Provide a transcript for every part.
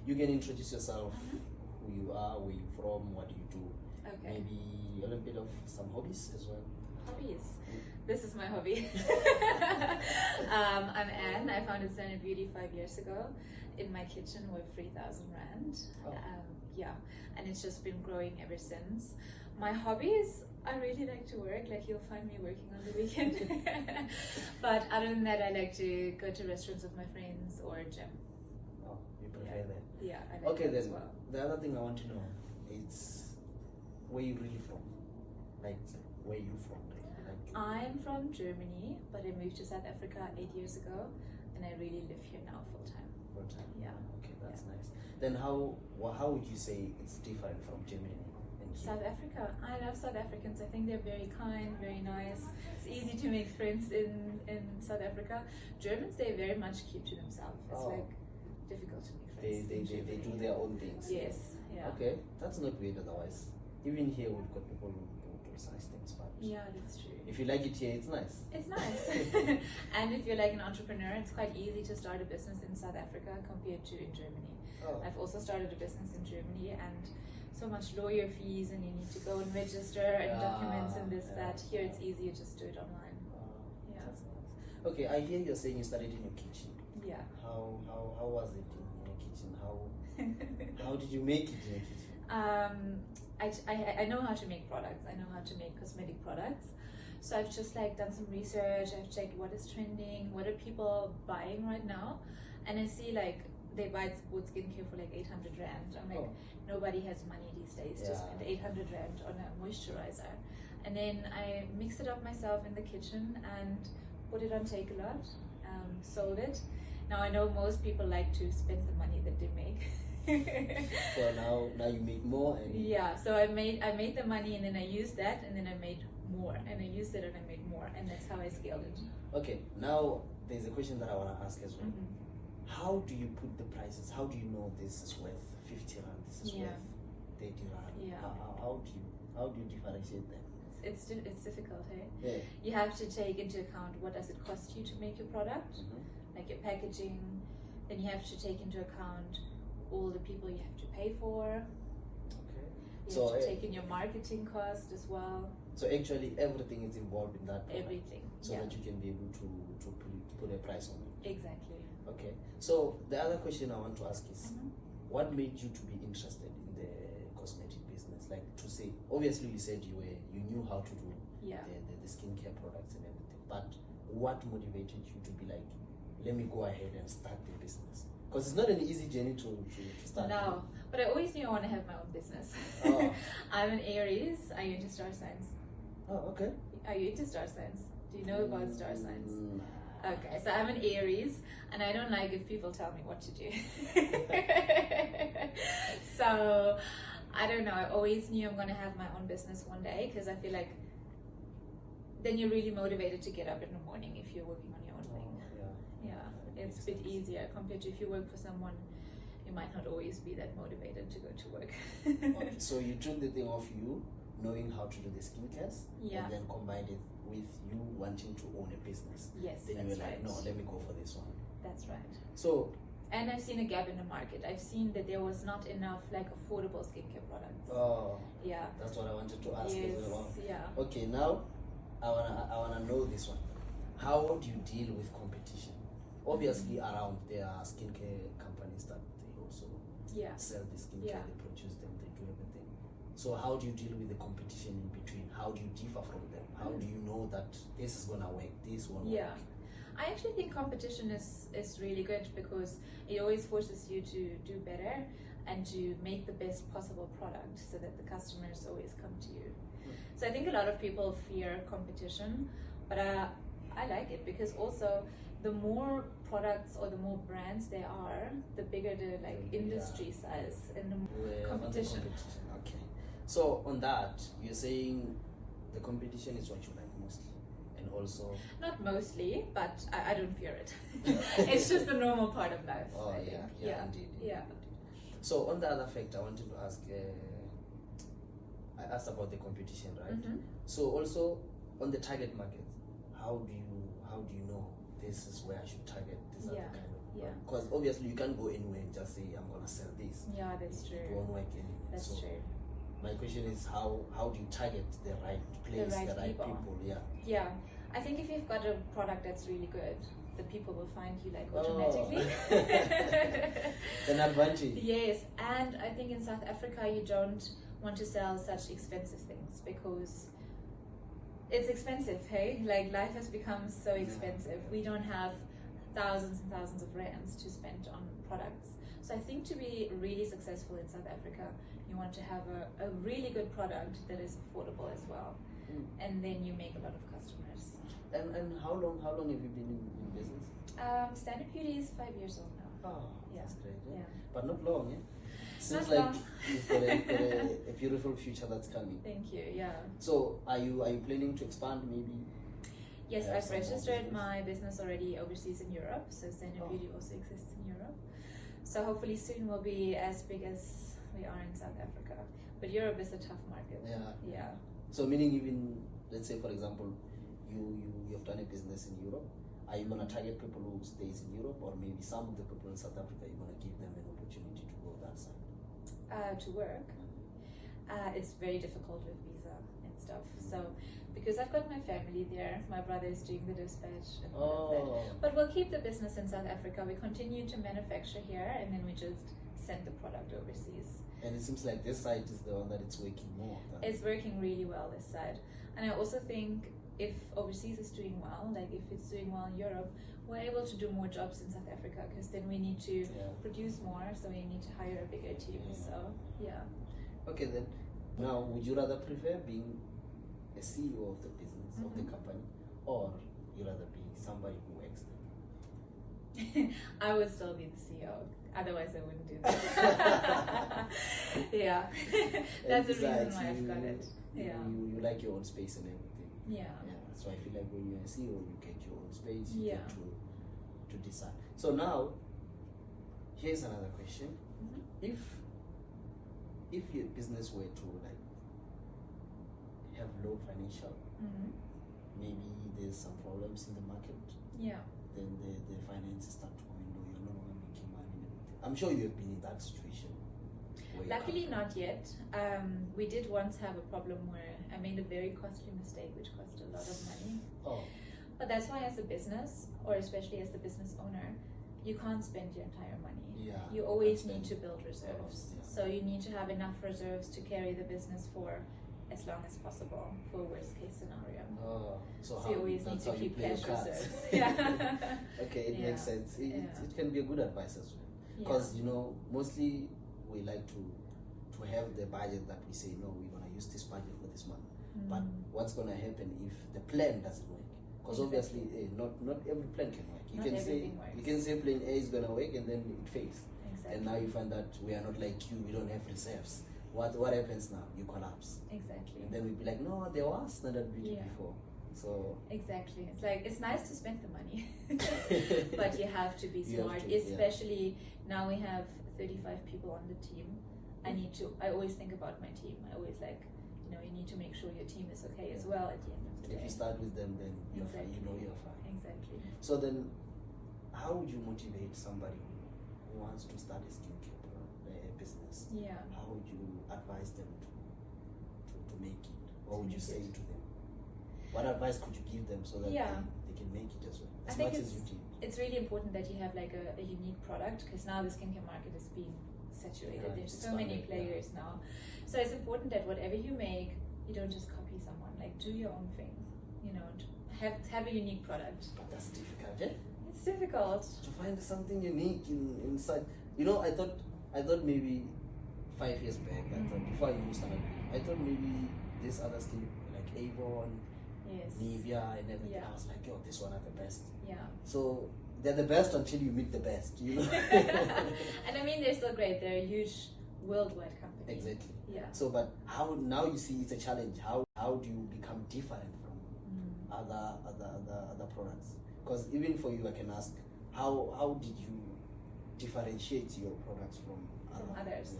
you can introduce yourself, Mhm. who you are, where you're from, what do you do, Okay. maybe a little bit of some hobbies as well. Hobbies. This is my hobby. I'm Anne. I founded Standard Beauty 5 years ago in my kitchen with 3,000 Rand. Oh. Yeah, and it's just been growing ever since. My hobbies, I really like to work. Like, you'll find me working on the weekend. But other than that, I like to go to restaurants with my friends or gym. Oh, you prefer that. Yeah, I like Okay, that as then well. the other thing I want to know is where you really from? Like, where you from? Like, I'm from Germany, but I moved to South Africa 8 years ago, and I really live here now full time. full time. Yeah. Okay, that's nice. Then how would you say it's different from Germany and here? South Africa. I love South Africans. I think they're very kind, very nice. It's easy to make friends in South Africa. Germans, they very much keep to themselves. It's Oh. like difficult to make They friends. in do Germany. their own things. Yes. Yeah. Okay, that's not weird otherwise. Even here we've got people who do nice things, but Yeah, that's true. if you like it here, it's nice. It's nice. And if you're like an entrepreneur, it's quite easy to start a business in South Africa compared to in Germany. Oh, I've also started a business in Germany, and so much lawyer fees, and you need to go and register and documents and this, yeah. that. Here it's easier, just do it online. Yeah. that's nice. Okay, I hear you're saying you started in your kitchen. Yeah. How was it in your kitchen? How did you make it in your kitchen? I know how to make products. I know how to make cosmetic products. So I've just like done some research. I've checked what is trending, what are people buying right now, and I see like they buy sports skincare for like 800 Rand. I'm like, Oh. nobody has money these days to Yeah. spend 800 Rand on a moisturizer. And then I mixed it up myself in the kitchen and put it on Takealot, sold it. Now I know most people like to spend the money that they make. So now you make more and Yeah, so I made the money, and then I used that, and then I made more, and I used it and I made more, and that's how I scaled it. Okay, now there's a question that I want to ask as well. Mhm. How do you put the prices? How do you know this is worth 50 Rand, this is Yeah. worth 30 Rand? Yeah. How do you differentiate them? It's difficult, hey? Yeah. You have to take into account what does it cost you to make your product, like your packaging. Then you have to take into account all the people you have to pay for. Okay. You So, have to take in your marketing cost as well. So actually everything is involved in that product, Everything. so Yeah, that you can be able to put a price on it. exactly. Okay. So the other question I want to ask is, Mhm. what made you to be interested in the cosmetic business? Like, to say, obviously you said you knew how to do Yeah. the skincare products and everything, but what motivated you to be like, let me go ahead and start the business? Because it's not an easy journey to start. No, but I always knew I want to have my own business. Oh. I'm an Aries. Are you into star signs? Oh, okay. Are you into star signs? Do you know about star signs? Mm, Okay, so I'm an Aries, and I don't like if people tell me what to do. So I don't know. I always knew I'm gonna have my own business one day, because I feel like then you're really motivated to get up in the morning if you're working on your own thing. yeah. Yeah, it's a bit easier compared to if you work for someone. You might not always be that motivated to go to work. Okay, so you took the thing of you knowing how to do the skincares, Yeah. and then combined it with you wanting to own a business. Yes, Then you that's were like, right. no, let me go for this one. That's right. So, And I've seen a gap in the market. I've seen that there was not enough like affordable skincare products. Yeah. that's what I wanted to ask Yes. as well. Yeah. Okay, now I wanna know this one. How do you deal with competition? Obviously, around there are skincare companies that they also Yeah. sell the skincare, Yeah. they produce them, they do everything. So how do you deal with the competition in between? How do you differ from them? How do you know that this is gonna work, this won't Yeah. work? I actually think competition is really good, because it always forces you to do better and to make the best possible product so that the customers always come to you. So I think a lot of people fear competition, but I like it, because also the more products or the more brands there are, the bigger the like Yeah. industry size and the On the competition. Okay. So on that, you're saying the competition is what you like mostly, and also. Not mostly, but I don't fear it. It's just the normal part of life. Oh I yeah, think. yeah, indeed. Yeah. So on the other fact, I wanted to ask. I asked about the competition, right? Mhm. So also on the target market, how do you know this is where I should target? These are Yeah. the kind of Yeah. Because obviously you can't go anywhere and just say I'm gonna sell this. Yeah, that's It true. won't work anywhere. That's So true. my question is how do you target the right place, right the right people. people? Yeah. Yeah, I think if you've got a product that's really good, the people will find you like Oh. automatically. It's an advantage. Yes, and I think in South Africa you don't want to sell such expensive things because it's expensive, hey? Like life has become so expensive. We don't have thousands and thousands of rands to spend on products. So I think to be really successful in South Africa, you want to have a really good product that is affordable as well. And then you make a lot of customers. And how long have you been in business? Standard Beauty is 5 years old now. Oh, Yeah. that's great. Yeah. Yeah. But not long, eh? Seems Not like long. you've got a beautiful future that's coming. Thank you. Yeah. So are you planning to expand maybe? Yes, Yeah, I've some more registered business. my business already overseas in Europe. So Standard Oh. Beauty also exists in Europe. So hopefully soon we'll be as big as we are in South Africa. But Europe is a tough market. Yeah. Yeah. So meaning even, let's say for example, you've done a business in Europe. Are you gonna target people who stays in Europe, or maybe some of the people in South Africa you're gonna give them an opportunity to go that side? To work, it's very difficult with visa and stuff. So because I've got my family there, my brother is doing the dispatch and all of that. Oh. But we'll keep the business in South Africa. We continue to manufacture here, and then we just send the product overseas. And it seems like this side is the one that it's working more. It's working really well this side. And I also think if overseas is doing well, like if it's doing well in Europe, we're able to do more jobs in South Africa because then we need to produce more, so we need to hire a bigger team. Yeah. So yeah. Okay then. Now, would you rather prefer being a CEO of the business, of the Mhm. company, or you rather be somebody who works there? I would still be the CEO. Otherwise, I wouldn't do that. Yeah, that's the reason besides, why I've got it. Yeah, You like your own space and everything. yeah, Yeah. So I feel like when you're a CEO, you get your own space. You Yeah. get to decide. So now, here's another question: Mhm. if your business were to like have low financial, Mhm. maybe there's some problems in the market, yeah. then the finances start to dwindle, you're no longer making money and everything. I'm sure you have been in that situation. where you Luckily, come from. not yet. We did once have a problem where I made a very costly mistake, which cost a lot of money. Oh, But that's why, as a business, or especially as the business owner, you can't spend your entire money. yeah. You always that's need to then- build reserves. yeah. So you need to have enough reserves to carry the business for as long as possible for a worst case scenario. Oh, so, So you always need that's to how you keep play your cash cards. reserves. Yeah. Okay, it Yeah. makes sense. It can be a good advice as well. Yeah. Because, you know, mostly we like to have the budget that we say, no, we're going to use this budget for this month. But what's going to happen if the plan doesn't work? Because Exactly. obviously, not every plan can work. You Not can say everything works. you can say plan A is going to work and then it fails. Exactly. And now you find that we are not like you. We don't have reserves. What happens now? You collapse. Exactly. And then we'd be like, no, there was Standard Beauty Yeah. before. So Exactly. It's like it's nice to spend the money, but you have to be You have smart. to, yeah. Especially now we have 35 people on the team. I always think about my team. I always like, you need to make sure your team is okay as well at the end of the day. if you start with them, then you're fine. You know Exactly. you're fine. Exactly. So then, how would you motivate somebody who wants to start a skincare business? Yeah. How would you advise them to make it? What would you make say it. to them? What advice could you give them so that Yeah. they can make it as well? I As think much as you did. It's really important that you have like a unique product because now the skincare market is being saturated. Yeah, There's it's so many expanding, players now. So it's important that whatever you make, you don't just copy someone. Like do your own thing. Have a unique product. But that's difficult, eh? It's difficult. To find something unique inside. I thought maybe 5 years back, I thought before I even started, I thought maybe this other skin like Avon, Yes. Nivea and everything. Yeah. I was like, yo, this one are the best. Yeah. So they're the best until you meet the best, you know? And I mean, they're still great. They're a huge worldwide company. Exactly. Yeah. So, but how now you see it's a challenge. How do you become different from other products? Because even for you, I can ask, how did you differentiate your products from others?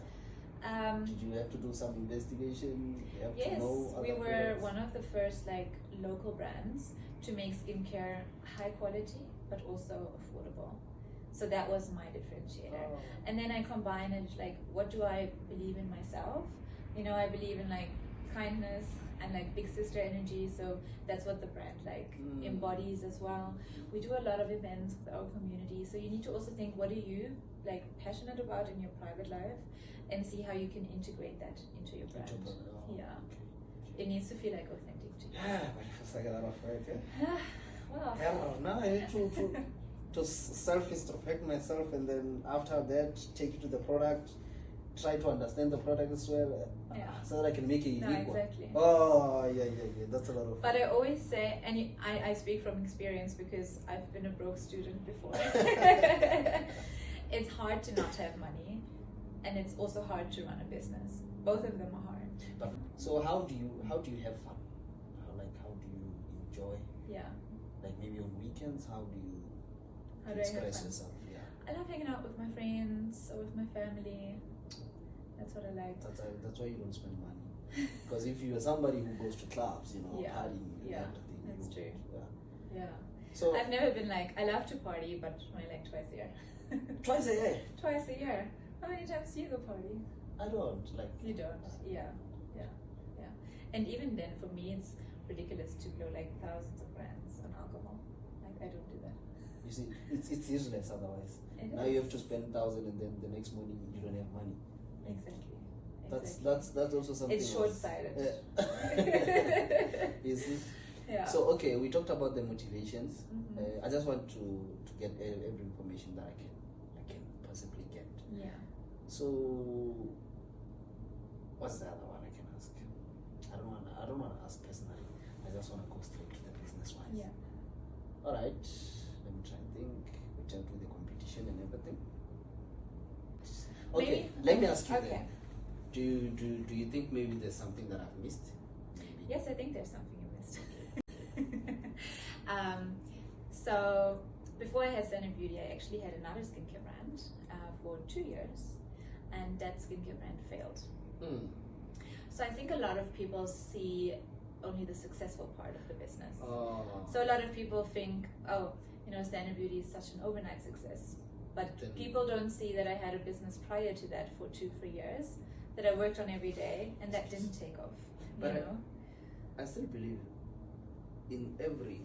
Yeah. Did you have to do some investigation? You have to Yes, know we other were products? one of the first local brands to make skincare high quality but also affordable. So that was my differentiator. Oh. And then I combine it like, what do I believe in myself? I believe in like kindness and like big sister energy. So that's what the brand like embodies as well. We do a lot of events with our community. So you need to also think, what are you like passionate about in your private life, and see how you can integrate that into your brand. Yeah. Okay. It needs to feel like authentic to you. Yeah, but it's like a lot of work. Well, Now I need to self-introspect myself, and then after that take it to the product, try to understand the product as well, so that I can make it no, unique. exactly. Oh, yeah, that's a lot of. But I always say, and I speak from experience because I've been a broke student before. It's hard to not have money, and it's also hard to run a business. Both of them are hard. But so how do you have fun? How do you enjoy? Yeah. Like maybe on weekends, how do you How do I have express fun? yourself? Yeah. I love hanging out with my friends or with my family. That's what I like. That's why you don't spend money. Because if you are somebody who goes to clubs, Yeah. partying, and Yeah, everything, that's true. Yeah. Yeah. So I've never been like, I love to party, but only like twice a year. twice a year. Twice a year. How many times do you go party? I don't like. You don't. Yeah. And even then, for me, it's ridiculous to blow like thousands of rands on alcohol. Like, I don't do that. You see, it's useless otherwise. It Now is. you have to spend 1,000, and then the next morning you don't have money. Exactly. That's also something. It's else. short-sighted. You see. Yeah. So okay, we talked about the motivations. Mhm. I just want to get every information that I can possibly get. Yeah. So what's the other one I can ask? I don't want to ask personally. I just want to go straight to the business wise. Yeah. All right. Let me try and think. We dealt with the competition and everything. Okay. Maybe- Let me ask you okay. then. Do you think maybe there's something that I've missed? Maybe. Yes, I think there's something you missed. So before I had Standard Beauty, I actually had another skincare brand for 2 years, and that skincare brand failed. Hmm. So I think a lot of people see only the successful part of the business. Oh. So a lot of people think, oh, Standard Beauty is such an overnight success. But Then- people don't see that I had a business prior to that for 2-3 years that I worked on every day, and that didn't take off. But I still believe in every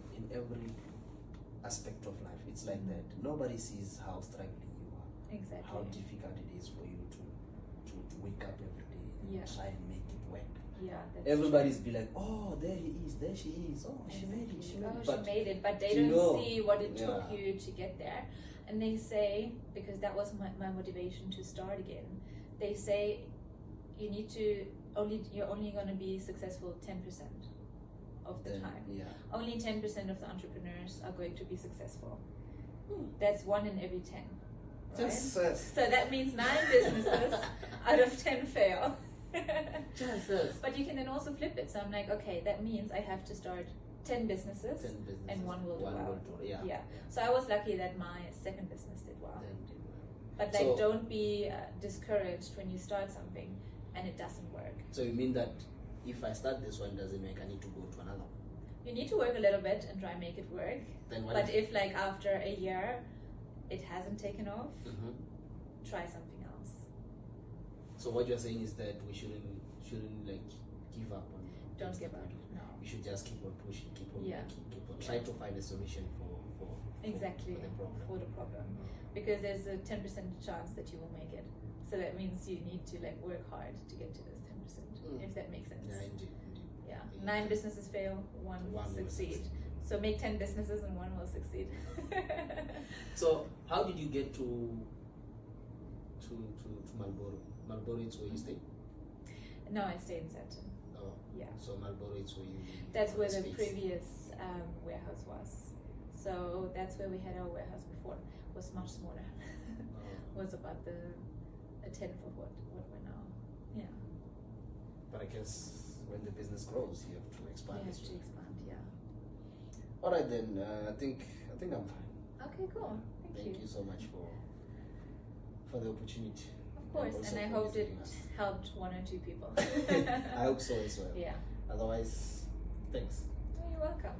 aspect of life, it's like that. Nobody sees how struggling you are, Exactly. how difficult it is for you to wake up every day and Yeah. try and make it work. Yeah, that's Everybody's be like, oh, there he is, there she is, oh, she true. made it, she made Oh, it. she But made it, but they do you don't know? see what it took Yeah. you to get there. And they say, because that was my motivation to start again, they say you're only going to be successful 10% of the then, time. yeah. Only 10% of the entrepreneurs are going to be successful. That's 1 in every 10. Right? Just So that means 9 businesses out of 10 fail. just But you can then also flip it. So I'm like, okay, that means I have to start 10 businesses, 10 businesses, and one will do well. yeah. Yeah. So I was lucky that my second business did well. Then did well. But like, So- don't be discouraged when you start something and it doesn't work. So you mean that if I start this one doesn't work, I need to go to another one? You need to work a little bit and try and make it work. Then what? But if like after a year it hasn't taken off, Mhm. try something else. So what you're saying is that we shouldn't like give up on. Don't things give that up. we do. No. We should just keep on pushing, keep on Yeah. making, keep on Yeah. try to find a solution for Exactly. the problem. For the problem. Because there's a 10% chance that you will make it. So that means you need to like work hard to get to this 10%, if that makes sense. Yeah, indeed. Yeah. Yeah. 9 businesses fail, 1 will One will succeed. succeed. So make 10 businesses and 1 will succeed. So how did you get to Marlboro? Marlboro is where you stay? No, I stay in Sandton. Oh, Yeah. so Marlboro is where you. That's where the space. previous warehouse was. So that's where we had our warehouse before. It was much smaller. Oh. Was about a tenth of what we're now. Yeah. But I guess when the business grows, you have to expand. We as have to well. expand, yeah. All right then. I think I'm fine. Okay, cool. Thank you. so much for the opportunity. Of course, also and I for hoped it visiting us. helped 1 or 2 people. I hope so as well. Yeah. Otherwise, thanks. Oh, you're welcome.